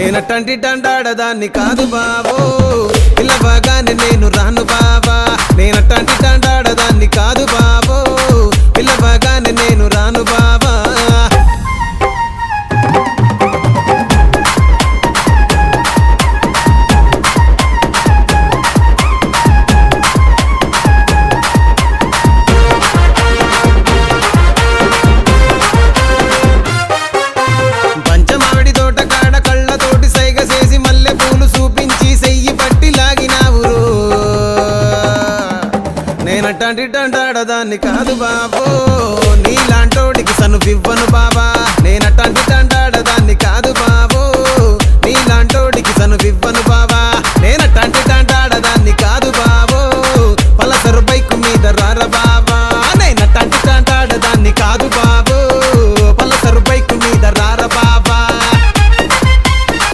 నేనట్టంటి తండాడదాన్ని కాదు బాబో, పిల్లవగానే నేను రాను బాబా. నేనట్టంటి తండాడదాన్ని కాదు బాబో, పిల్లవగానే నేను రాను బాబా. పంచమావిడి తోట కాడ కళ్ళతోటి సైగ చేసి మల్లె పూలు చూపించి సెయ్యి పట్టి లాగినావురు. నేనట్టంటి తండాడదాన్ని కాదు బాబో, నీలాంటోడికి సను ఇవ్వను బాబా. నేనట్టంటి తండాడదాన్ని కాదు బాబా.